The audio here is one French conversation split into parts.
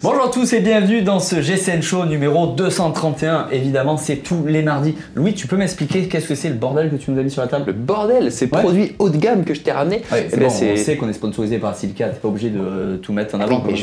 Bonjour à tous et bienvenue dans ce GCN Show numéro 231. Évidemment, c'est tous les mardis. Louis, tu peux m'expliquer qu'est-ce que c'est le bordel que tu nous as mis sur la table? Le bordel, c'est produit haut de gamme que je t'ai ramené. Ouais, c'est bon, on sait qu'on est sponsorisé par Silka, t'es pas obligé de tout mettre en avant. Mais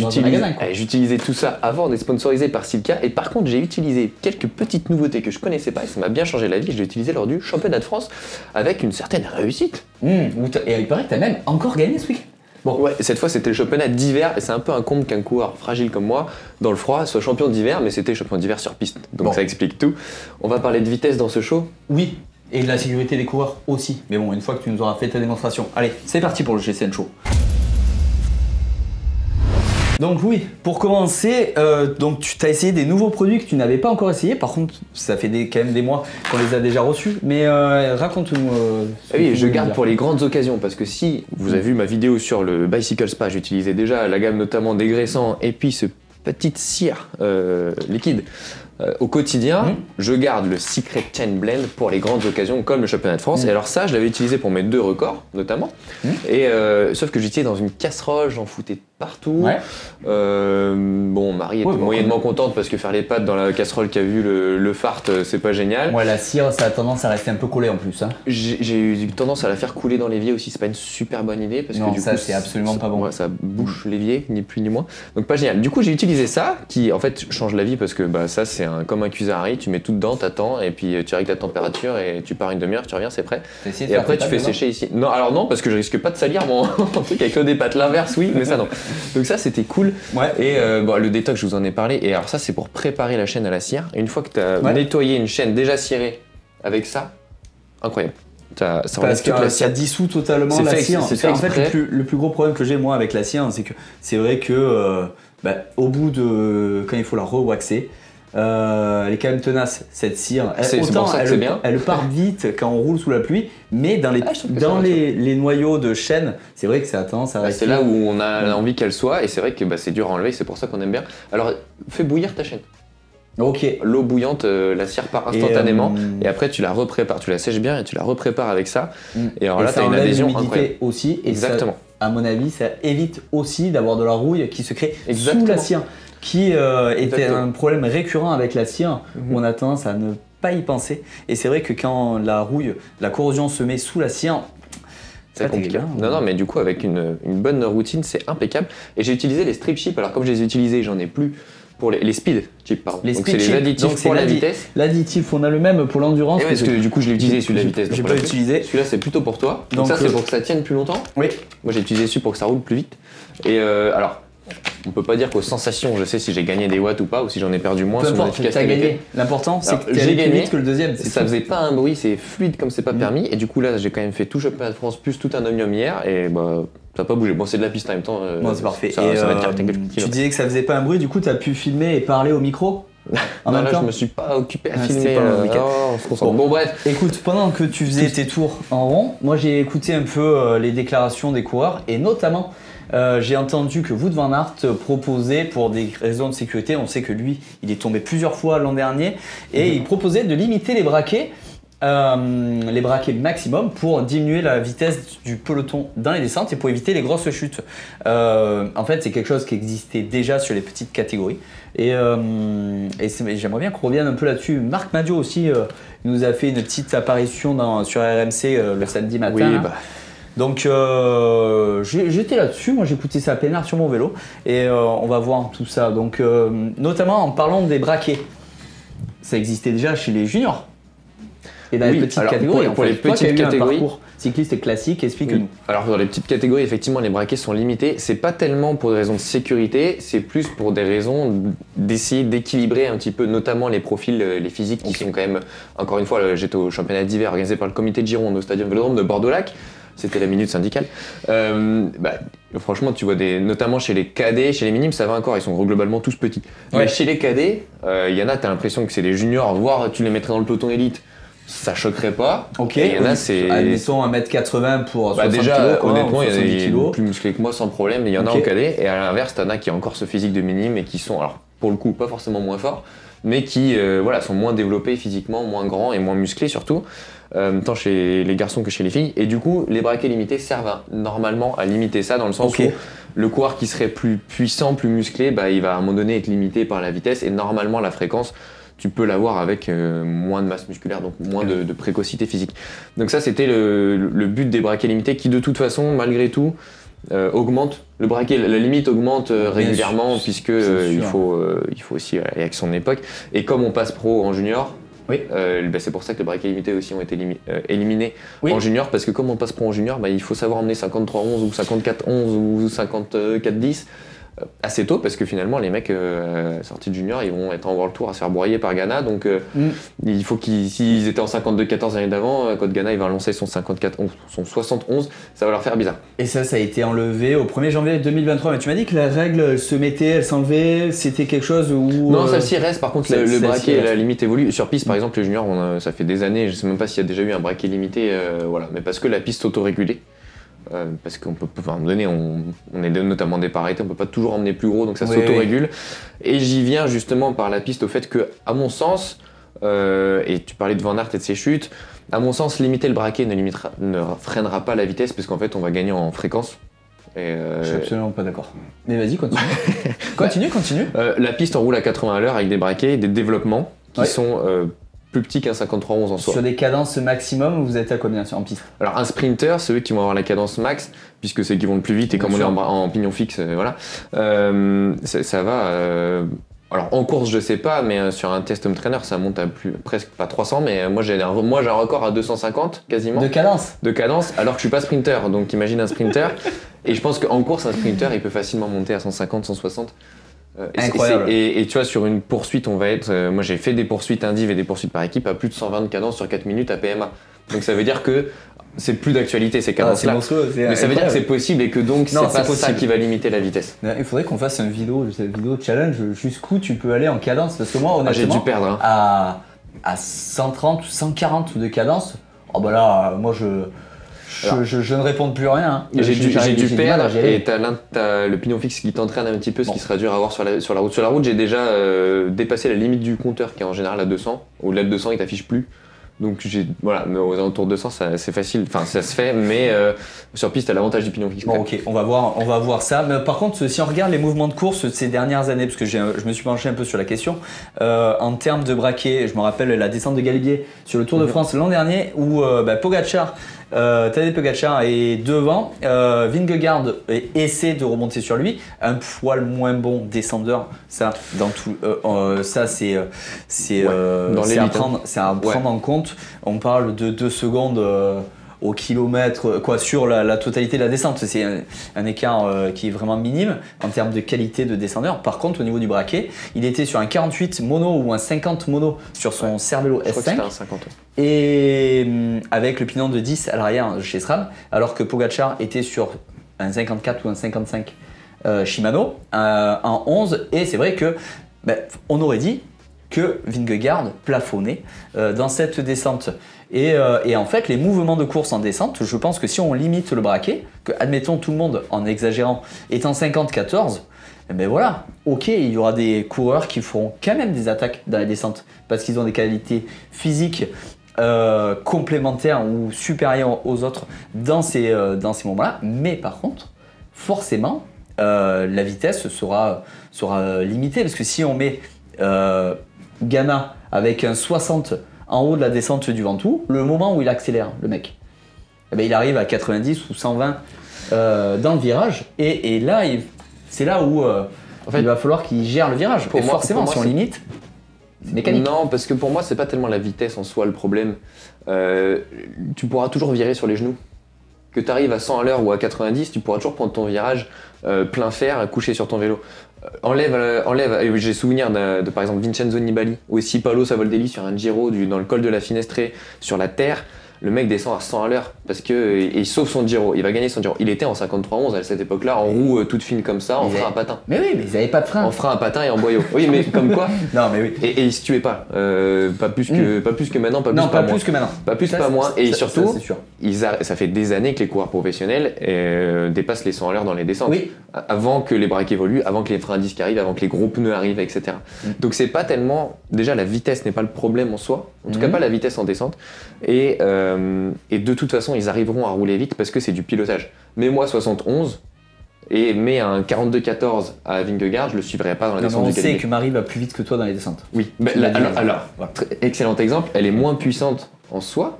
j'utilisais tout ça avant d'être sponsorisé par Silka. Et par contre, j'ai utilisé quelques petites nouveautés que je connaissais pas et ça m'a bien changé la vie. Je l'ai utilisé lors du championnat de France avec une certaine réussite. Et il paraît que t'as même encore gagné ce week-end. Bon, ouais, cette fois c'était le championnat d'hiver et c'est un peu un comble qu'un coureur fragile comme moi, dans le froid, soit champion d'hiver, mais c'était champion d'hiver sur piste. Donc ça explique tout. On va parler de vitesse dans ce show. Oui, et de la sécurité des coureurs aussi. Mais bon, une fois que tu nous auras fait ta démonstration. Allez, c'est parti pour le GCN Show. Donc oui, pour commencer, donc tu as essayé des nouveaux produits que tu n'avais pas encore essayé. Par contre, ça fait quand même des mois qu'on les a déjà reçus. Mais raconte-nous. Oui, je garde pour les grandes occasions parce que si vous avez vu ma vidéo sur le Bicycle Spa, j'utilisais déjà la gamme notamment dégraissant et puis ce petite cire liquide. Au quotidien, je garde le Secret Chain Blend pour les grandes occasions comme le championnat de France. Et alors ça, je l'avais utilisé pour mes 2 records notamment. Et sauf que j'utilisais dans une casserole, j'en foutais partout. Bon, Marie était moyennement contente parce que faire les pâtes dans la casserole qui a vu le fart, c'est pas génial. Ouais, la cire, ça a tendance à rester un peu collé en plus. Hein. J'ai eu tendance à la faire couler dans l'évier aussi, c'est pas une super bonne idée parce que du ça coup, c'est absolument pas bon. Ouais, ça bouche l'évier, ni plus ni moins. Donc pas génial. Du coup, j'ai utilisé ça qui en fait change la vie parce que bah, ça c'est comme un cuisinier, tu mets tout dedans, t'attends et puis tu règles la température et tu pars une demi-heure, tu reviens, c'est prêt. Et après tu fais sécher ici. Non, alors non, parce que je risque pas de salir mon truc avec le des pâtes, l'inverse oui, mais ça non. Donc ça c'était cool. Et bon, le détox je vous en ai parlé et alors ça c'est pour préparer la chaîne à la cire. Et une fois que tu as nettoyé une chaîne déjà cirée avec ça, incroyable. Parce que ça dissout totalement la cire. En fait, le plus gros problème que j'ai moi avec la cire, c'est que c'est vrai que au bout de quand il faut la rewaxer, elle est quand même tenace cette cire. Elle part vite quand on roule sous la pluie, mais dans les noyaux de chaîne, c'est vrai que ça a tendance à rester. C'est là où on a envie qu'elle soit et c'est vrai que c'est dur à enlever, c'est pour ça qu'on aime bien. Alors fais bouillir ta chaîne. Ok. L'eau bouillante, la cire part instantanément et après tu la reprépares, tu la sèches bien et tu la reprépares avec ça. Et alors là tu as une adhésion incroyable. Aussi. Et exactement. Ça, à mon avis, ça évite aussi d'avoir de la rouille qui se crée sous la cire, qui était un problème récurrent avec la cire où on a tendance à ne pas y penser. Et c'est vrai que quand la rouille, la corrosion se met sous la cire, c'est compliqué. Non, mais du coup, avec une bonne routine, c'est impeccable. Et j'ai utilisé les strip chips. Alors, comme je les ai utilisés, j'en ai plus pour les speed chips, pardon. Donc, c'est les additifs pour la vitesse. L'additif, on a le même pour l'endurance. Parce que du coup, je l'ai utilisé celui de la vitesse. J'ai pas utilisé. Celui-là, c'est plutôt pour toi. Donc, ça, c'est pour que ça tienne plus longtemps. Oui. Moi, j'ai utilisé celui pour que ça roule plus vite. Et alors, on peut pas dire qu'aux sensations, je sais si j'ai gagné des watts ou pas, ou si j'en ai perdu moins. Peu importe, t'as gagné. L'important, c'est que j'ai gagné plus vite que le deuxième. Ça faisait pas un bruit, c'est fluide comme c'est pas permis. Et du coup, là, j'ai quand même fait tout championnat de France plus tout un omnium hier. Et bah, ça n'a pas bougé. Bon, c'est de la piste en même temps. Bon, c'est parfait. Ça va être tu disais que ça faisait pas un bruit, du coup, t'as pu filmer et parler au micro en même temps. Je me suis pas occupé à filmer. On se concentre. Bon, bref. Écoute, pendant que tu faisais tes tours en rond, moi j'ai écouté un peu les déclarations des coureurs et notamment j'ai entendu que Wout van Aert proposait pour des raisons de sécurité, on sait que lui il est tombé plusieurs fois l'an dernier et il proposait de limiter les braquets maximum pour diminuer la vitesse du peloton dans les descentes et pour éviter les grosses chutes. En fait c'est quelque chose qui existait déjà sur les petites catégories et j'aimerais bien qu'on revienne un peu là-dessus. Marc Madiot aussi nous a fait une petite apparition sur RMC le samedi matin. Oui, Donc j'étais là-dessus, moi j'écoutais ça à peinard sur mon vélo et on va voir tout ça. Donc notamment en parlant des braquets, ça existait déjà chez les juniors. Et dans les petites catégories, pour les petites catégories, parcours cycliste classique, explique-nous. Alors dans les petites catégories, effectivement, les braquets sont limités. C'est pas tellement pour des raisons de sécurité, c'est plus pour des raisons d'essayer d'équilibrer un petit peu, notamment les profils, les physiques qui sont quand même. Encore une fois, j'étais au championnat d'hiver organisé par le comité de Gironde au Stadium Vélodrome de Bordeaux-Lac. C'était la minute syndicale. Franchement, tu vois, notamment chez les cadets, chez les minimes, ça va encore, ils sont globalement tous petits. Mais chez les cadets, il y en a, t'as l'impression que c'est des juniors, voire tu les mettrais dans le peloton élite. Ça choquerait pas. Ok. Et il y en a, c'est. Admettons 1m80 pour 60 déjà, kg. Honnêtement, il y en a plus musclés que moi sans problème. Mais il y en a en cadet. Et à l'inverse, t'en as qui ont encore ce physique de minime et qui sont, alors pour le coup, pas forcément moins forts, mais qui sont moins développés physiquement, moins grands et moins musclés surtout. Tant chez les garçons que chez les filles. Et du coup, les braquets limités servent normalement à limiter ça dans le sens où Le coureur qui serait plus puissant, plus musclé, il va à un moment donné être limité par la vitesse et normalement la fréquence, tu peux l'avoir avec moins de masse musculaire, donc moins de précocité physique. Donc ça, c'était le but des braquets limités qui, de toute façon, malgré tout, augmente. Le braquet, la limite augmente régulièrement puisque il faut aussi aller avec son époque. Et comme on passe pro en junior, c'est pour ça que les braquets limités aussi ont été éliminés en junior, parce que comme on passe pro en junior, il faut savoir emmener 53-11 ou 54-11 ou 54-10 assez tôt, parce que finalement les mecs sortis de junior, ils vont être en World Tour à se faire broyer par Ghana, donc il faut s'ils étaient en 52-14 l'année d'avant, quand Ghana il va lancer son 54-11, son 71, ça va leur faire bizarre. Et ça a été enlevé au 1er janvier 2023, mais tu m'as dit que la règle se mettait, elle s'enlevait, c'était quelque chose où... Non, celle-ci reste, par contre le braquet, la limite évolue. Sur piste par exemple, les juniors, ça fait des années, je sais même pas s'il y a déjà eu un braquet limité, mais parce que la piste s'autorégulait. Parce qu'on peut, à un moment donné, on est notamment déparité, on peut pas toujours emmener plus gros, donc ça s'autorégule. Et j'y viens justement par la piste au fait que, à mon sens, et tu parlais de Van Aert et de ses chutes, à mon sens, limiter le braquet ne freinera pas la vitesse, parce qu'en fait, on va gagner en fréquence. Je suis absolument pas d'accord. Mais vas-y, continue. continue. La piste, on roule à 80 à l'heure avec des braquets, des développements qui sont plus petit qu'un 53-11 en soi. Sur des cadences maximum, vous êtes à combien en piste? Alors un sprinter, c'est eux qui vont avoir la cadence max, puisque c'est qui vont le plus vite et comme on est en pignon fixe, ça va... alors en course je sais pas, mais sur un test home trainer ça monte à presque pas 300, mais moi j'ai un record à 250 quasiment. De cadence? De cadence, alors que je suis pas sprinter, donc imagine un sprinter. Et je pense qu'en course un sprinter il peut facilement monter à 150, 160. Incroyable. Et tu vois, sur une poursuite, on va être. Moi, j'ai fait des poursuites indiv et des poursuites par équipe à plus de 120 de cadence sur 4 minutes à PMA. Donc, ça veut dire que c'est plus d'actualité ces cadences-là. Mais ça veut dire que c'est possible et que donc c'est pas ça qui va limiter la vitesse. Il faudrait qu'on fasse une vidéo challenge jusqu'où tu peux aller en cadence. Parce que moi, honnêtement, j'ai dû perdre. À 130 ou 140 de cadence, moi je ne réponds plus rien. Hein. J'ai dû perdre et t'as le pignon fixe qui t'entraîne un petit peu, ce qui sera dur à avoir sur la route. Sur la route, j'ai déjà dépassé la limite du compteur qui est en général à 200. Au-delà de 200, il t'affiche plus. Donc mais aux alentours de 200, c'est facile, enfin ça se fait, mais sur piste, t'as l'avantage du pignon fixe. Bon, ok, on va voir ça. Mais par contre, si on regarde les mouvements de course de ces dernières années, parce que je me suis penché un peu sur la question, en termes de braquet, je me rappelle la descente de Galibier sur le Tour de France l'an dernier, où Pogacar, Tadej Pogacar est devant, Vingegaard essaie de remonter sur lui, un poil moins bon descendeur, ça dans tout, ça c'est à prendre en compte. On parle de 2 secondes au kilomètre, sur la totalité de la descente. C'est un écart qui est vraiment minime en termes de qualité de descendeur. Par contre, au niveau du braquet, il était sur un 48 mono ou un 50 mono sur son Cervelo S5. Je crois que c'était un 50. Et avec le pignon de 10 à l'arrière chez SRAM, alors que Pogacar était sur un 54 ou un 55 Shimano en 11. Et c'est vrai que on aurait dit que Vingegaard plafonnait dans cette descente. Et en fait, les mouvements de course en descente, je pense que si on limite le braquet, que admettons tout le monde, en exagérant, est en 50-14, voilà, ok, il y aura des coureurs qui feront quand même des attaques dans la descente parce qu'ils ont des qualités physiques complémentaires ou supérieures aux autres dans ces moments-là. Mais par contre, forcément, la vitesse sera limitée parce que si on met Ghana avec un 60 en haut de la descente du Ventoux, le moment où il accélère, le mec, il arrive à 90 ou 120 dans le virage, et là, c'est là où il va falloir qu'il gère le virage. Et forcément, si on limite, c'est mécanique. Non, parce que pour moi, c'est pas tellement la vitesse en soi le problème. Tu pourras toujours virer sur les genoux. Que tu arrives à 100 à l'heure ou à 90, tu pourras toujours prendre ton virage plein fer, couché sur ton vélo. Enlève, j'ai souvenir de par exemple Vincenzo Nibali ou aussi Paolo Savoldelli sur un Giro dans le col de la Finestrée sur la terre. Le mec descend à 100 à l'heure parce que il sauve son Giro, il va gagner son Giro. Il était en 53-11 à cette époque-là, en roue toute fine comme ça, en frein à patin. Mais oui, mais ils n'avaient pas de frein. En frein à patin et en boyau. Oui, mais comme quoi. Non, mais oui. Et ils se tuaient pas. Pas plus que maintenant, pas plus que maintenant. Pas plus, pas moins. Et surtout, ça fait des années que les coureurs professionnels dépassent les 100 à l'heure dans les descentes. Oui. Avant que les braquets évoluent, avant que les freins à disque arrivent, avant que les gros pneus arrivent, etc. Donc c'est pas tellement. Déjà, la vitesse n'est pas le problème en soi. En tout cas, pas la vitesse en descente. Et de toute façon, ils arriveront à rouler vite parce que c'est du pilotage. Mais moi, 71, mais un 42-14 à Vingegaard, je le suivrai pas dans la descente du Galibier. On sait que Marie va plus vite que toi dans les descentes. Oui, alors excellent exemple, elle est moins puissante en soi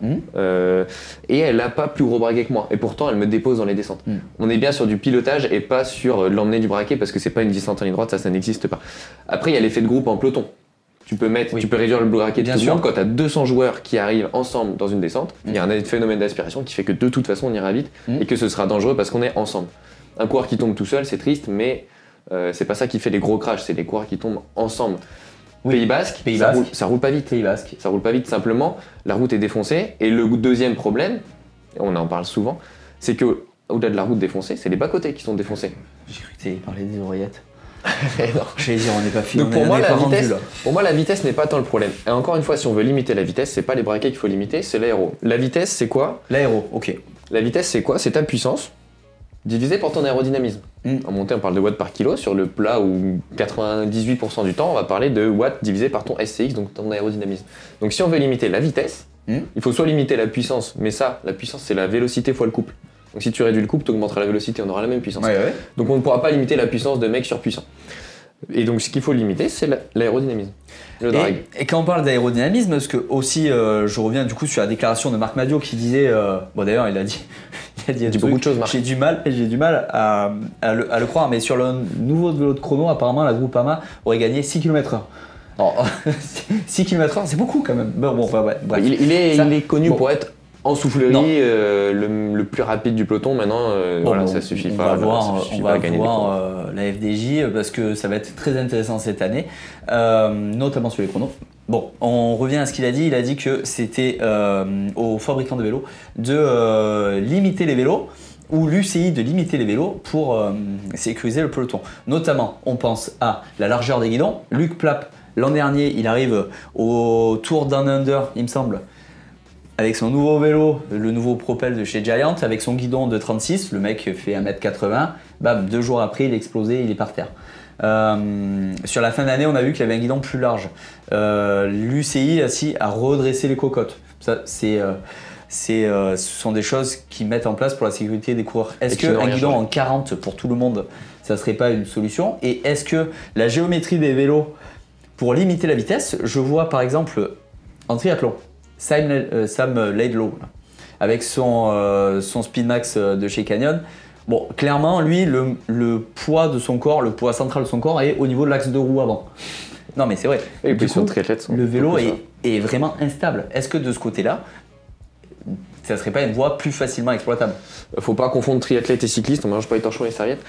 et elle n'a pas plus gros braquet que moi et pourtant elle me dépose dans les descentes. On est bien sur du pilotage et pas sur l'emmener du braquet parce que c'est pas une descente en ligne droite, ça n'existe pas. Après il y a l'effet de groupe en peloton. Tu peux réduire le braquet de tout le monde quand tu as 200 joueurs qui arrivent ensemble dans une descente. Il y a un phénomène d'aspiration qui fait que de toute façon on ira vite et que ce sera dangereux parce qu'on est ensemble. Un coureur qui tombe tout seul, c'est triste, mais c'est pas ça qui fait les gros crashs, c'est les coureurs qui tombent ensemble. Pays Basque, ça roule pas vite. Pays Basque. Ça roule pas vite, simplement, la route est défoncée. Et le deuxième problème, on en parle souvent, c'est que au-delà de la route défoncée, c'est les bas-côtés qui sont défoncés. J'ai cru que tu allais parler des oreillettes. J'allais dire, on n'est pas fini. Donc pour moi, la vitesse n'est pas tant le problème. Et encore une fois, si on veut limiter la vitesse, c'est pas les braquets qu'il faut limiter, c'est l'aéro. La vitesse, c'est quoi ? L'aéro, ok. La vitesse, c'est quoi ? C'est ta puissance divisé par ton aérodynamisme. En montée, on parle de watts par kilo. Sur le plat, où 98% du temps, on va parler de watts divisé par ton SCX, donc ton aérodynamisme. Donc si on veut limiter la vitesse, il faut soit limiter la puissance, mais ça, la puissance, c'est la vélocité fois le couple. Donc si tu réduis le couple, tu augmenteras la vélocité, on aura la même puissance. Donc on ne pourra pas limiter la puissance de mecs surpuissants. Et donc ce qu'il faut limiter, c'est l'aérodynamisme. Et quand on parle d'aérodynamisme, parce que aussi, je reviens du coup sur la déclaration de Marc Madiot qui disait, bon d'ailleurs il a dit beaucoup de choses, Marc. J'ai du mal à le croire, mais sur le nouveau vélo de chrono, apparemment la Groupama aurait gagné 6 km/h. Alors, 6 km/h, c'est beaucoup quand même. Bon, bref. Il est connu pour être en soufflerie, le plus rapide du peloton. Maintenant, ça suffit pas. On va voir la FDJ parce que ça va être très intéressant cette année, notamment sur les chronos. Bon, on revient à ce qu'il a dit. Il a dit que c'était aux fabricants de vélos de limiter les vélos ou l'UCI de limiter les vélos pour sécuriser le peloton. Notamment, on pense à la largeur des guidons. Luc Plapp, l'an dernier, il arrive au Tour Down Under, il me semble, avec son nouveau vélo, le nouveau Propel de chez Giant, avec son guidon de 36, le mec fait 1m80, bam, 2 jours après, il est explosé, il est par terre. Sur la fin d'année, on a vu qu'il avait un guidon plus large. L'UCI a redressé les cocottes. Ça, ce sont des choses qui mettent en place pour la sécurité des coureurs. Est-ce qu'un guidon en 40 pour tout le monde, ça serait pas une solution ? Et est-ce que la géométrie des vélos, pour limiter la vitesse, je vois par exemple en triathlon, Sam Laidlow, avec son Speedmax de chez Canyon. Bon, clairement, lui, le poids de son corps, le poids central de son corps est au niveau de l'axe de roue avant. Non, mais c'est vrai. Et puis sur triathlète, le vélo est vraiment instable. Est-ce que de ce côté-là, ça serait pas une voie plus facilement exploitable? Faut pas confondre triathlète et cycliste, on mange pas les torchons et les serviettes.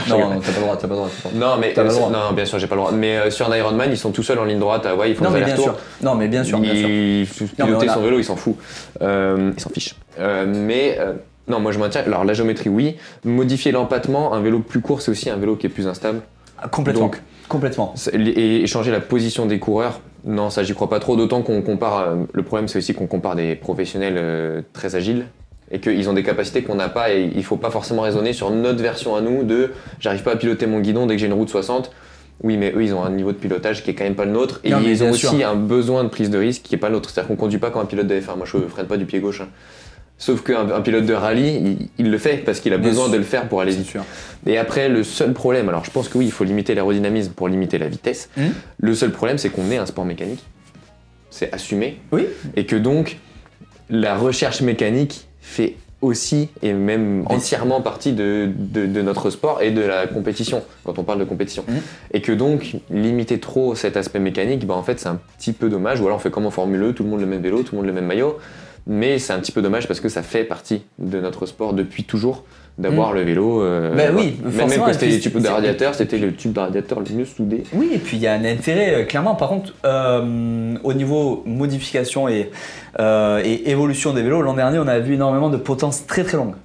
Non, t'as pas le droit. Non, bien sûr, j'ai pas le droit. Mais sur un Ironman, ils sont tout seuls en ligne droite à Hawaï, ils font des allers-retours. Non, mais bien sûr. Piloter son vélo, il s'en fout. Il s'en fiche. Non, moi je maintiens. Alors la géométrie, oui. Modifier l'empattement, un vélo plus court, c'est aussi un vélo qui est plus instable. Complètement. Donc, complètement. Et changer la position des coureurs, non, ça j'y crois pas trop. D'autant qu'on compare. Le problème, c'est aussi qu'on compare des professionnels très agiles et qu'ils ont des capacités qu'on n'a pas. Et il faut pas forcément raisonner sur notre version à nous de j'arrive pas à piloter mon guidon dès que j'ai une roue de 60. Oui, mais eux, ils ont un niveau de pilotage qui est quand même pas le nôtre. Et ils ont aussi un besoin de prise de risque qui est pas le nôtre. C'est-à-dire qu'on conduit pas comme un pilote de F1. Moi, je freine pas du pied gauche. Sauf qu'un pilote de rallye, il le fait parce qu'il a besoin de le faire pour aller vite. Et après, le seul problème, alors je pense que oui, il faut limiter l'aérodynamisme pour limiter la vitesse. Le seul problème, c'est qu'on est un sport mécanique. C'est assumé. Oui. Et que donc, la recherche mécanique fait aussi et même entièrement partie de notre sport et de la compétition, quand on parle de compétition. Et que donc, limiter trop cet aspect mécanique, en fait, c'est un petit peu dommage. Ou alors on fait comme en Formule 1, tout le monde le même vélo, tout le monde le même maillot. Mais c'est un petit peu dommage parce que ça fait partie de notre sport depuis toujours d'avoir le vélo. Oui, même quand c'était les tubes de radiateur, c'était le tube de radiateur le mieux soudé. Oui, et puis il y a un intérêt, clairement. Par contre, au niveau modification et évolution des vélos, l'an dernier, on a vu énormément de potences très très longues.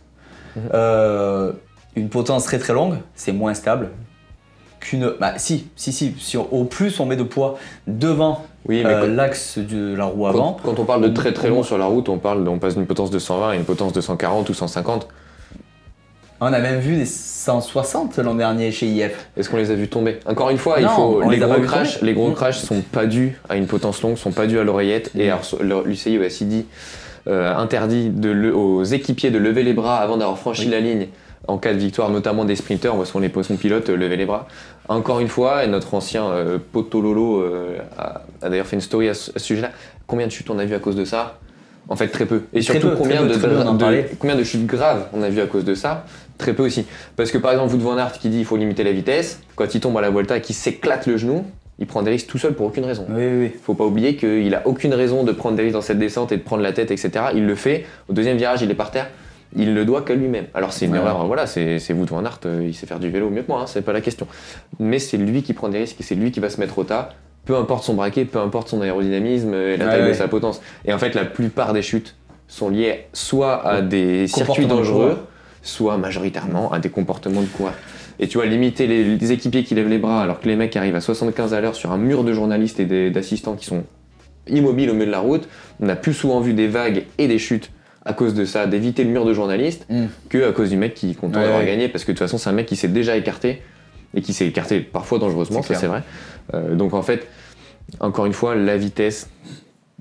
Une potence très très longue, c'est moins stable qu'une. Si au plus on met de poids devant l'axe de la roue avant. Quand on parle de très très long sur la route, on passe d'une potence de 120 à une potence de 140 ou 150. On a même vu des 160 l'an dernier chez IF. Est-ce qu'on les a vus tomber? Encore une fois, les gros crashs sont pas dus à une potence longue, sont pas dus à l'oreillette. Et l'UCI aussi dit interdit aux équipiers de lever les bras avant d'avoir franchi la ligne en cas de victoire, notamment des sprinters, on voit souvent les poissons pilotes lever les bras. Encore une fois, et notre ancien Potololo a d'ailleurs fait une story à ce sujet-là. Combien de chutes on a vu à cause de ça? En fait, très peu. Et surtout, combien de chutes graves on a vu à cause de ça? Très peu aussi. Parce que par exemple, Wout van Aert qui dit qu'il faut limiter la vitesse, quand il tombe à la Vuelta et qu'il s'éclate le genou, il prend des risques tout seul pour aucune raison. Oui. Faut pas oublier qu'il a aucune raison de prendre des risques dans cette descente et de prendre la tête, etc. Il le fait. Au deuxième virage, il est par terre. Il le doit qu'à lui-même. Alors c'est une erreur, voilà, c'est Wout van Aert, il sait faire du vélo mieux que moi, hein, c'est pas la question. Mais c'est lui qui prend des risques et c'est lui qui va se mettre au tas, peu importe son braquet, peu importe son aérodynamisme et la taille de sa potence. Et en fait, la plupart des chutes sont liées soit à des circuits dangereux, soit majoritairement à des comportements de coureurs. Et tu vois, limiter les équipiers qui lèvent les bras alors que les mecs arrivent à 75 à l'heure sur un mur de journalistes et d'assistants qui sont immobiles au milieu de la route, on a plus souvent vu des vagues et des chutes à cause de ça, d'éviter le mur de journalistes, que à cause du mec qui compte avoir gagné, parce que de toute façon c'est un mec qui s'est déjà écarté, et qui s'est écarté parfois dangereusement, ça c'est vrai. Donc en fait, encore une fois, la vitesse,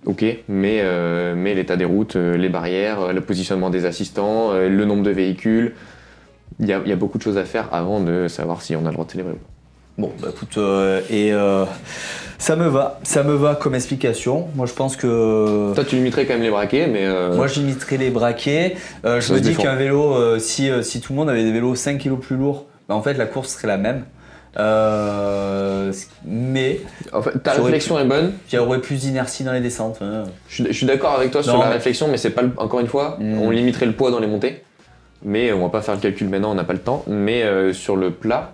ok, mais l'état des routes, les barrières, le positionnement des assistants, le nombre de véhicules, il y a beaucoup de choses à faire avant de savoir si on a le droit de célébrer. Bon, bah écoute, ça me va comme explication. Moi, je pense que... Toi, tu limiterais quand même les braquets, mais... Moi, je limiterais les braquets. Je me dis qu'un vélo, si tout le monde avait des vélos 5 kg plus lourds, bah, en fait, la course serait la même. Mais... En fait, ta réflexion est bonne. Il y aurait plus d'inertie dans les descentes. Hein. Je suis d'accord avec toi sur la réflexion, mais c'est pas... Encore une fois, on limiterait le poids dans les montées. Mais on va pas faire le calcul maintenant, on n'a pas le temps. Mais sur le plat,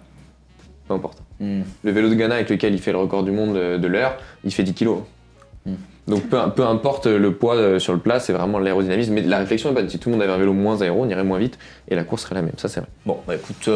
peu importe. Le vélo de Ghana avec lequel il fait le record du monde de l'heure, il fait 10 kilos. Donc peu importe le poids sur le plat, c'est vraiment l'aérodynamisme. Mais la réflexion est bonne. Si tout le monde avait un vélo moins aéro, on irait moins vite et la course serait la même. Ça, c'est vrai. Bon, bah écoute,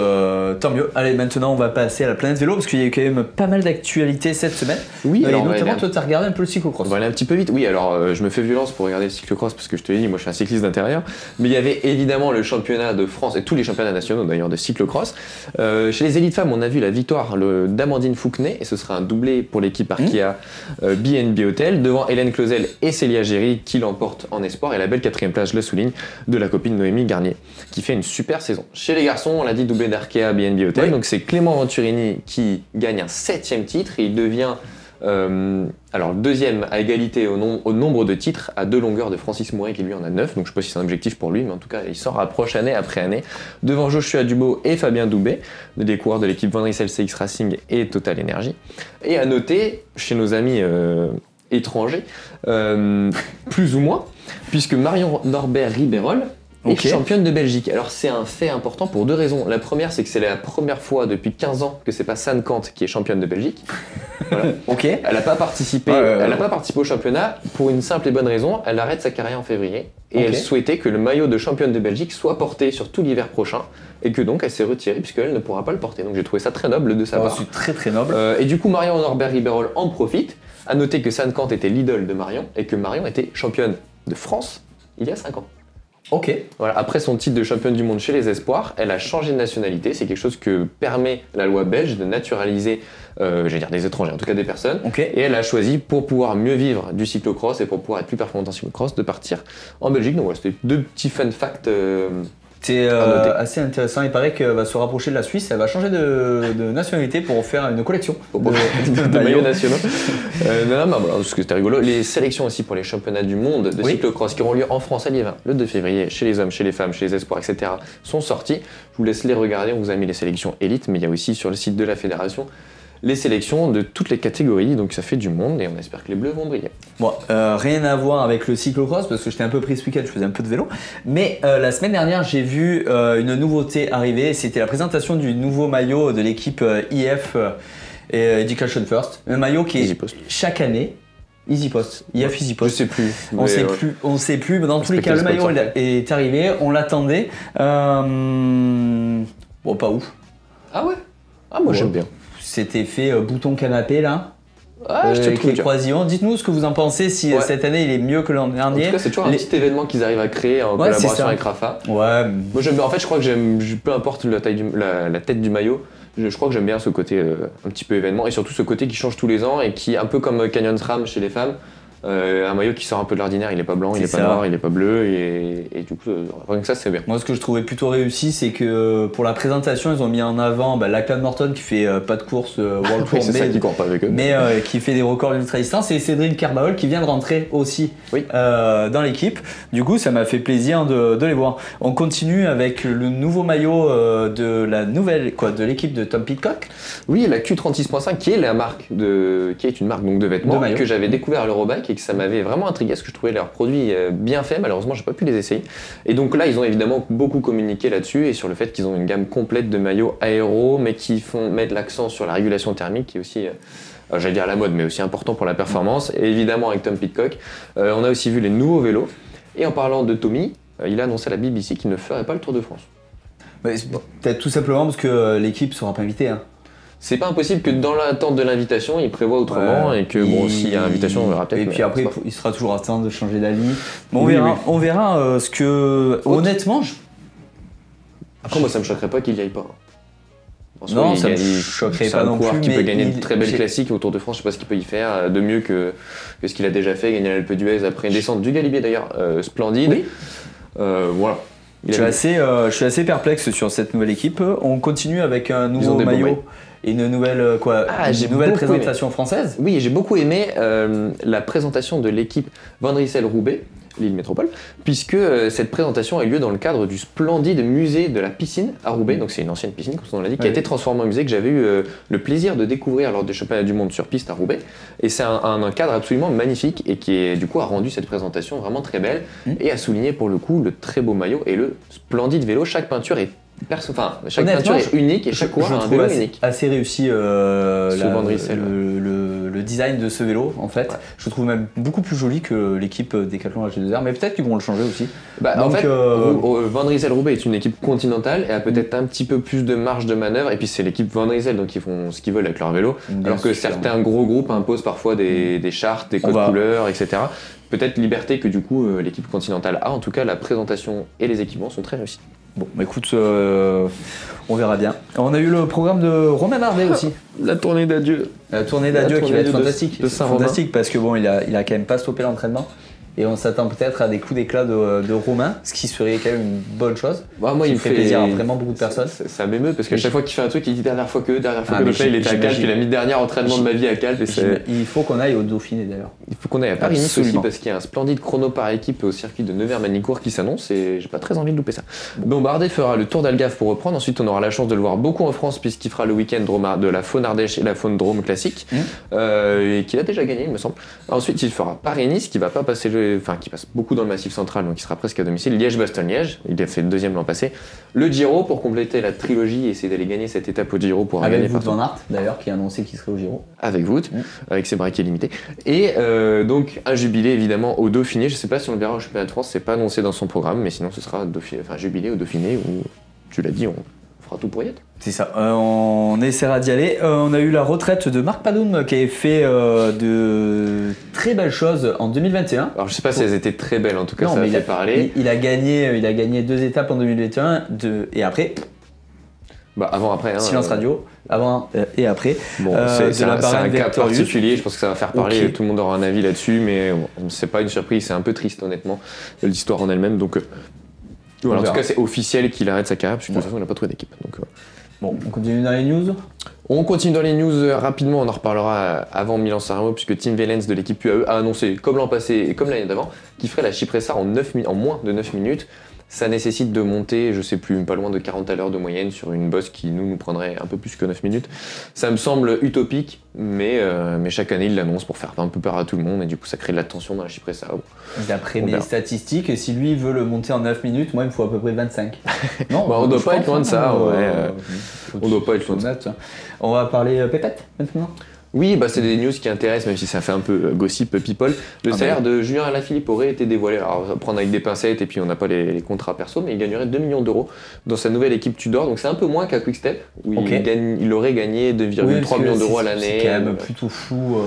tant mieux. Allez, maintenant, on va passer à la planète vélo parce qu'il y a eu quand même pas mal d'actualités cette semaine. Oui, et notamment, toi, tu as regardé un peu le cyclocross. On va aller un petit peu vite. Oui, alors je me fais violence pour regarder le cyclocross parce que je te l'ai dit, moi je suis un cycliste d'intérieur. Mais il y avait évidemment le championnat de France et tous les championnats nationaux d'ailleurs de cyclocross. Chez les élites femmes, on a vu la victoire d'Amandine Fouquenet et ce sera un doublé pour l'équipe Arkea BNB Hotel devant Hélène Clausel et Célia Géry qui l'emporte en espoir et la belle 4ème place, je le souligne, de la copine Noémie Garnier qui fait une super saison. Chez les garçons, on l'a dit, doublé d'Arkea BNB Hotel, donc c'est Clément Venturini qui gagne un 7ème titre et il devient deuxième à égalité au nombre de titres à 2 longueurs de Francis Mouret qui lui en a 9, donc je sais pas si c'est un objectif pour lui, mais en tout cas il s'en rapproche année après année devant Joshua Dubo et Fabien Doubet, des coureurs de l'équipe Van Rysel CX Racing et Total Energy. Et à noter, chez nos amis étrangers, plus ou moins, puisque Marion Norbert-Ribérol est championne de Belgique. Alors c'est un fait important pour 2 raisons. La première, c'est que c'est la première fois depuis 15 ans que c'est pas San Kant qui est championne de Belgique. Voilà. Elle n'a pas participé, pas participé au championnat pour une simple et bonne raison. Elle arrête sa carrière en février et elle souhaitait que le maillot de championne de Belgique soit porté sur tout l'hiver prochain et que donc elle s'est retirée puisqu'elle ne pourra pas le porter. Donc j'ai trouvé ça très noble de sa part. C'est très très noble. Et du coup Marion Norbert-Ribérol en profite. À noter que San Kant était l'idole de Marion et que Marion était championne de France il y a 5 ans. Voilà. Après son titre de championne du monde chez les espoirs, elle a changé de nationalité. C'est quelque chose que permet la loi belge de naturaliser des étrangers, en tout cas des personnes. Et elle a choisi, pour pouvoir mieux vivre du cyclocross et pour pouvoir être plus performante en cyclocross, de partir en Belgique. Donc voilà, c'était 2 petits fun facts. C'est assez intéressant. Il paraît qu'elle va se rapprocher de la Suisse. Elle va changer de nationalité pour faire une collection de maillots nationaux. Parce que c'était rigolo. Les sélections aussi pour les championnats du monde de cyclocross qui auront lieu en France à Liévin le 2 février, chez les hommes, chez les femmes, chez les espoirs, etc. sont sortis. Je vous laisse les regarder. On vous a mis les sélections élites, mais il y a aussi sur le site de la fédération les sélections de toutes les catégories, donc ça fait du monde et on espère que les Bleus vont briller. Bon, rien à voir avec le cyclocross parce que j'étais un peu pris ce week-end, je faisais un peu de vélo, mais la semaine dernière j'ai vu une nouveauté arriver, c'était la présentation du nouveau maillot de l'équipe IF et Education First, un maillot qui est chaque année EasyPost, IF EasyPost. Je sais plus. On sait plus, mais dans tous les cas le maillot est arrivé, on l'attendait. Bon, pas ouf. Ah ouais? Ah moi j'aime bien. C'était fait bouton canapé là. Avec les croisillons. Dites-nous ce que vous en pensez, si cette année il est mieux que l'an dernier. En tout cas, c'est toujours un petit événement qu'ils arrivent à créer en collaboration avec Rafa. Ouais. Moi j'aime bien. En fait, je crois que j'aime, peu importe la taille la tête du maillot, je crois que j'aime bien ce côté un petit peu événement et surtout ce côté qui change tous les ans et qui, un peu comme Canyon SRAM chez les femmes, Un maillot qui sort un peu de l'ordinaire, il est pas blanc, il est pas noir, il est pas bleu, et du coup, rien que ça, c'est bien. Moi, ce que je trouvais plutôt réussi, c'est que pour la présentation, ils ont mis en avant Lachlan Morton qui fait pas de course World Tour, mais qui fait des records d'ultra distance, et Cédric Carbaol qui vient de rentrer aussi dans l'équipe. Du coup, ça m'a fait plaisir de les voir. On continue avec le nouveau maillot de l'équipe de Tom Pidcock. Oui, la Q36.5 qui est une marque donc de vêtements que j'avais découvert à l'Eurobike et que ça m'avait vraiment intrigué parce que je trouvais leurs produits bien faits. Malheureusement, j'ai pas pu les essayer. Et donc là, ils ont évidemment beaucoup communiqué là-dessus et sur le fait qu'ils ont une gamme complète de maillots aéro, mais qui mettent l'accent sur la régulation thermique, qui est aussi, j'allais dire la mode, mais aussi important pour la performance. Et évidemment avec Tom Pidcock, on a aussi vu les nouveaux vélos. Et en parlant de Tommy, il a annoncé à la BBC qu'il ne ferait pas le Tour de France. Peut-être tout simplement parce que l'équipe sera pas invitée. Hein. C'est pas impossible que dans l'attente de l'invitation, il prévoit autrement et que s'il y a invitation, on verra peut-être. Et puis après, il sera toujours à temps de changer d'avis. Bon, on verra ce que. Honnêtement, après, moi, ça me choquerait pas qu'il y aille pas. Non, ça me choquerait pas non plus. Qui peut gagner de très belles classiques au Tour de France, je sais pas ce qu'il peut y faire de mieux que ce qu'il a déjà fait, gagner l'Alpe d'Huez après une descente du Galibier d'ailleurs, splendide. Oui. Voilà. Je suis assez perplexe sur cette nouvelle équipe. On continue avec un nouveau maillot et une nouvelle, présentation française. Oui, j'ai beaucoup aimé la présentation de l'équipe Van Rysel-Roubaix, Lille Métropole, puisque cette présentation a eu lieu dans le cadre du splendide musée de la piscine à Roubaix, donc c'est une ancienne piscine, comme on l'a dit, qui a été transformée en musée, que j'avais eu le plaisir de découvrir lors des championnats du monde sur piste à Roubaix, et c'est un cadre absolument magnifique, et qui du coup a rendu cette présentation vraiment très belle, et a souligné pour le coup le très beau maillot et le splendide vélo. Chaque peinture est chaque peinture est unique et chaque coureur a un vélo unique. Assez réussi le design de ce vélo en fait. Je trouve même beaucoup plus joli que l'équipe Decathlon AG2R, mais peut-être qu'ils vont le changer aussi. En fait, Van Rysel-Roubaix est une équipe continentale et a peut-être un petit peu plus de marge de manœuvre, et puis c'est l'équipe Van Rysel, donc ils font ce qu'ils veulent avec leur vélo, alors que certains gros groupes imposent parfois des chartes, des codes couleurs, etc. Peut-être liberté que du coup l'équipe continentale a. En tout cas, la présentation et les équipements sont très réussis. Bon, écoute, on verra bien. On a eu le programme de Romain Bardet aussi. La tournée d'adieu. La tournée d'adieu qui va être fantastique. C'est fantastique parce que il a quand même pas stoppé l'entraînement. Et on s'attend peut-être à des coups d'éclat de Romain, ce qui serait quand même une bonne chose. Moi, il me fait plaisir à vraiment beaucoup de personnes. Ça m'émeut parce qu'à chaque fois qu'il fait un truc, il dit dernière fois que donc là, il était à Calpe, il a mis le dernier entraînement de ma vie à Calpe. Il faut qu'on aille au Dauphiné d'ailleurs. Il faut qu'on aille à Paris-Nice aussi parce qu'il y a un splendide chrono par équipe au circuit de Nevers-Manicourt qui s'annonce et j'ai pas très envie de louper ça. Bon, Bardet fera le Tour d'Algarve pour reprendre. Ensuite, on aura la chance de le voir beaucoup en France puisqu'il fera le week-end de la Faune Ardèche et la Faune Drôme classique et qu'il a déjà gagné, il me semble. Ensuite, il fera Paris-Nice qui va pas passer qui passe beaucoup dans le Massif central, donc il sera presque à domicile. Liège-Bastogne-Liège, il a fait le deuxième l'an passé. Le Giro pour compléter la trilogie et essayer d'aller gagner cette étape au Giro pour avec Wout van Aert d'ailleurs qui a annoncé qu'il serait au Giro. Avec Wout, avec ses braquets limités. Et donc un jubilé évidemment au Dauphiné. Je sais pas si on le verra au championnat de France, c'est pas annoncé dans son programme, mais sinon ce sera jubilé au Dauphiné où tu l'as dit, on fera tout pour y être. C'est ça, on essaiera d'y aller. On a eu la retraite de Marc Padoum qui avait fait de très belles choses en 2021. Alors je sais pas si elles étaient très belles, en tout cas ça a fait parler. Il a gagné 2 étapes en 2021 et après. Avant-après. Silence radio, avant et après. Bon, c'est un cas particulier, je pense que ça va faire parler, tout le monde aura un avis là-dessus, mais c'est pas une surprise, c'est un peu triste honnêtement, l'histoire en elle-même. Donc en tout cas c'est officiel qu'il arrête sa carrière, parce que de toute façon il n'a pas trouvé d'équipe. Donc, Bon, on continue dans les news. On continue dans les news rapidement, on en reparlera avant Milan-San Remo, puisque Tim Wellens de l'équipe UAE a annoncé, comme l'an passé et comme l'année d'avant, qu'il ferait la Cipressa en moins de 9 minutes. Ça nécessite de monter, je sais plus, pas loin de 40 à l'heure de moyenne sur une bosse qui nous prendrait un peu plus que 9 minutes. Ça me semble utopique, mais chaque année il l'annonce pour faire un peu peur à tout le monde et du coup ça crée de la tension dans la Cipressa. D'après mes statistiques, si lui veut le monter en 9 minutes, moi il me faut à peu près 25. Non, on doit pas être loin de ça. On doit pas être loin de ça. On va parler Pépette maintenant. Oui, c'est des news qui intéressent, même si ça fait un peu gossip people. Le salaire de Julien Alaphilippe aurait été dévoilé. Alors, on va prendre avec des pincettes et puis on n'a pas les contrats perso, mais il gagnerait 2 millions d'euros dans sa nouvelle équipe Tudor. Donc c'est un peu moins qu'à Quickstep, où il aurait gagné 2,3 millions d'euros à l'année. C'est quand même plutôt fou.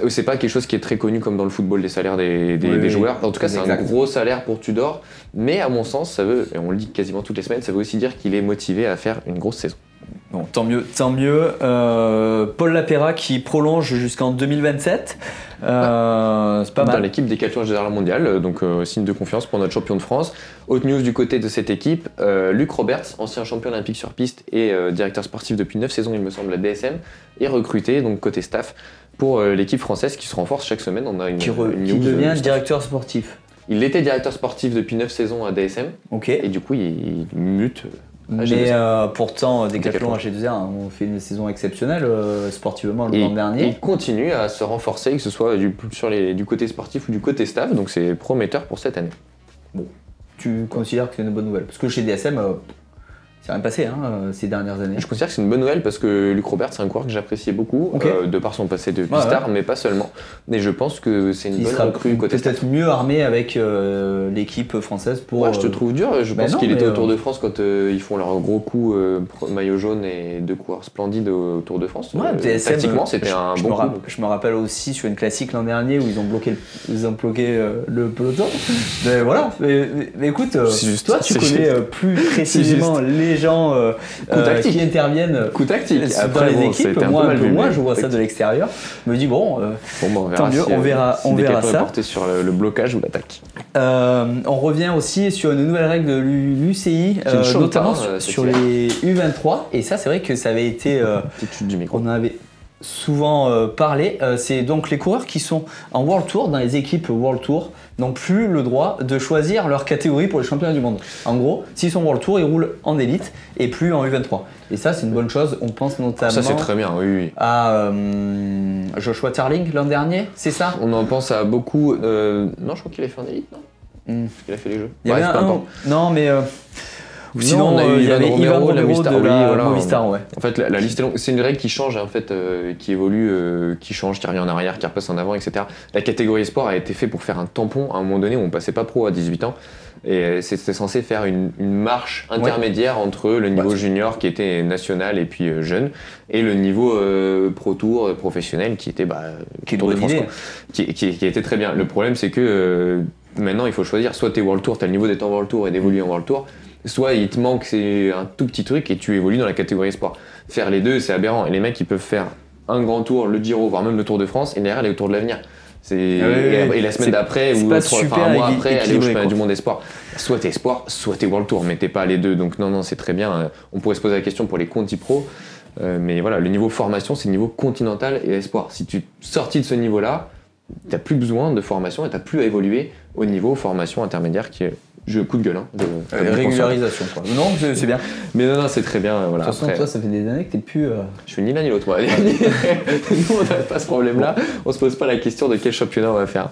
C'est pas quelque chose qui est très connu comme dans le football, les salaires des joueurs. En tout cas, c'est un gros salaire pour Tudor. Mais à mon sens, ça veut, et on le dit quasiment toutes les semaines, ça veut aussi dire qu'il est motivé à faire une grosse saison. Bon, tant mieux, tant mieux. Paul Lapera qui prolonge jusqu'en 2027. C'est pas mal. Dans l'équipe Decathlon Général Mondial, donc signe de confiance pour notre champion de France. Autre news du côté de cette équipe, Luc Roberts, ancien champion olympique sur piste et directeur sportif depuis 9 saisons, il me semble, à DSM, est recruté, donc côté staff, pour l'équipe française qui se renforce chaque semaine. On a une qui news devient directeur sportif. Il était directeur sportif depuis 9 saisons à DSM, et du coup il mute. Mais pourtant, Decathlon AG2R ont fait une saison exceptionnelle sportivement l'an dernier. Il continue à se renforcer, que ce soit du côté sportif ou du côté staff, donc c'est prometteur pour cette année. Bon, tu considères que c'est une bonne nouvelle? Parce que chez DSM, c'est rien passé ces dernières années. Je considère que c'est une bonne nouvelle parce que Luc Robert, c'est un coureur que j'appréciais beaucoup, de par son passé de pistard, mais pas seulement. Mais je pense que c'est une bonne recrue côté peut-être mieux armé avec l'équipe française pour. Ouais, je te trouve dur. Je pense qu'il était au Tour de France quand ils font leur gros coup maillot jaune et 2 coureurs splendides au Tour de France. Ouais, DSM, tactiquement, c'était un bon coup. Je me rappelle aussi sur une classique l'an dernier où ils ont bloqué le peloton. Mais voilà. Mais écoute, toi, tu connais plus précisément les gens qui interviennent dans les équipes. Moi, je vois ça de l'extérieur. Je me dis bon, tant mieux, on verra ça. Porté sur le blocage ou l'attaque. On revient aussi sur une nouvelle règle de l'UCI, notamment sur les U23. Et ça, c'est vrai que ça avait été. On en avait souvent parlé. C'est donc les coureurs qui sont en World Tour, dans les équipes World Tour, n'ont plus le droit de choisir leur catégorie pour les championnats du monde. En gros, s'ils sont World Tour, ils roulent en élite et plus en U23. Et ça, c'est une bonne chose. On pense notamment ça, c'est très bien, oui. à Joshua Tarling l'an dernier, c'est ça? On en pense à beaucoup. Non, je crois qu'il a fait en élite, non Parce qu'il a fait les jeux. Il y avait non, mais... Sinon, il y avait Ivan Romero de Movistar, ouais. En fait, la liste est longue. C'est une règle qui change, en fait, qui évolue, qui change, qui revient en arrière, qui repasse en avant, etc. La catégorie sport a été faite pour faire un tampon à un moment donné où on passait pas pro à 18 ans. Et c'était censé faire une marche intermédiaire entre le niveau junior qui était national et puis jeune et le niveau pro tour professionnel qui était Tour de France, qui était très bien. Le problème, c'est que maintenant il faut choisir, soit t'es World Tour, t'as le niveau d'être en World Tour et d'évoluer en World Tour, soit il te manque un tout petit truc et tu évolues dans la catégorie sport. Faire les deux, c'est aberrant. Et les mecs, ils peuvent faire un grand tour, le Giro, voire même le Tour de France, et derrière aller au Tour de l'avenir. Et la semaine d'après, ou un mois après, aller au championnat du monde espoir. Soit t'es espoir, soit t'es World Tour, mais t'es pas les deux. Donc non, c'est très bien. On pourrait se poser la question pour les Conti Pro. Mais voilà, le niveau formation, c'est le niveau continental et espoir. Si tu sortis de ce niveau-là, t'as plus besoin de formation et t'as plus à évoluer au niveau formation intermédiaire qui est... coup de gueule, régularisation, quoi. Non, c'est bien. Mais non, c'est très bien. Voilà. De toute façon, toi, ça fait des années que t'es plus. Je suis ni l'un ni l'autre, moi. Nous, on n'a pas ce problème-là. On se pose pas la question de quel championnat on va faire.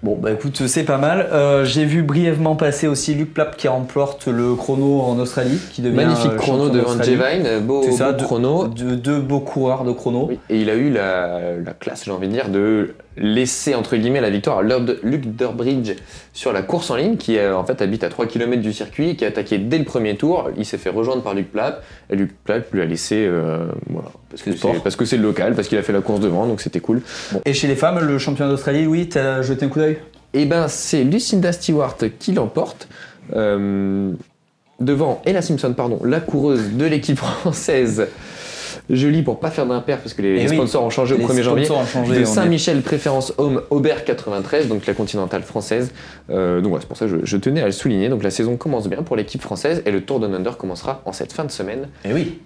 Bon, bah écoute, c'est pas mal. J'ai vu brièvement passer aussi Luc Plapp qui remporte le chrono en Australie, qui devient magnifique chrono devant Jevine, beau chrono. Deux beaux coureurs de chrono. Oui. Et il a eu la classe, j'ai envie de dire, de laisser entre guillemets la victoire à Luke Durbridge sur la course en ligne, qui en fait habite à 3 km du circuit, qui a attaqué dès le premier tour. Il s'est fait rejoindre par Luc Plapp, et Luc Plapp lui a laissé, parce que c'est le local, parce qu'il a fait la course devant, donc c'était cool. Bon. Et chez les femmes, le championnat d'Australie, oui, t'as jeté un coup d'œil? Eh ben, c'est Lucinda Stewart qui l'emporte. Devant Ella Simpson, la coureuse de l'équipe française. Je lis pour pas faire d'impair parce que les sponsors ont changé au 1er janvier. De Saint-Michel, préférence homme, Aubert 93, donc la continentale française. Donc voilà, c'est pour ça que je tenais à le souligner. Donc la saison commence bien pour l'équipe française et le Tour Down Under commencera en cette fin de semaine. Et oui.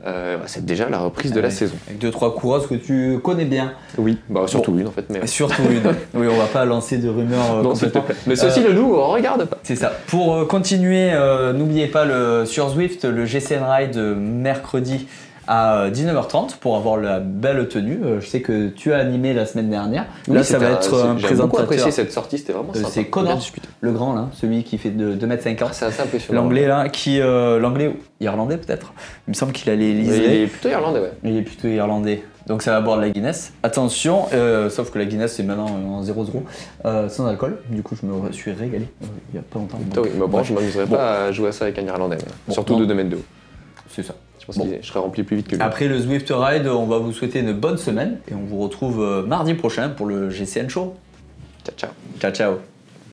C'est déjà la reprise de la saison. Avec 2-3 coureuses que tu connais bien. Oui, surtout une en fait. Mais... Surtout une. Oui, on va pas lancer de rumeurs complètement. Mais ceci le loup, on regarde pas. C'est ça. Pour continuer, n'oubliez pas sur Zwift, le GCN Ride mercredi à 19h30 pour avoir la belle tenue. Je sais que tu as animé la semaine dernière. Oui, là, ça va être un présentateur. J'ai beaucoup apprécié cette sortie, c'était vraiment sympa. C'est Connor, le grand là, celui qui fait 2m50. C'est assez impressionnant. L'anglais là, l'anglais irlandais peut-être. Il me semble qu'il a les liserés. Il est plutôt irlandais, ouais. Il est plutôt irlandais. Donc ça va boire de la Guinness. Attention, sauf que la Guinness c'est maintenant en 0,0 sans alcool. Du coup je me suis régalé il y a pas longtemps. Donc, je ne m'amuserais pas à jouer à ça avec un irlandais. Surtout de 2 mètres de haut. C'est ça. Je pense que je serais rempli plus vite que lui. Après le Zwift Ride, on va vous souhaiter une bonne semaine et on vous retrouve mardi prochain pour le GCN Show. Ciao, ciao. Ciao, ciao.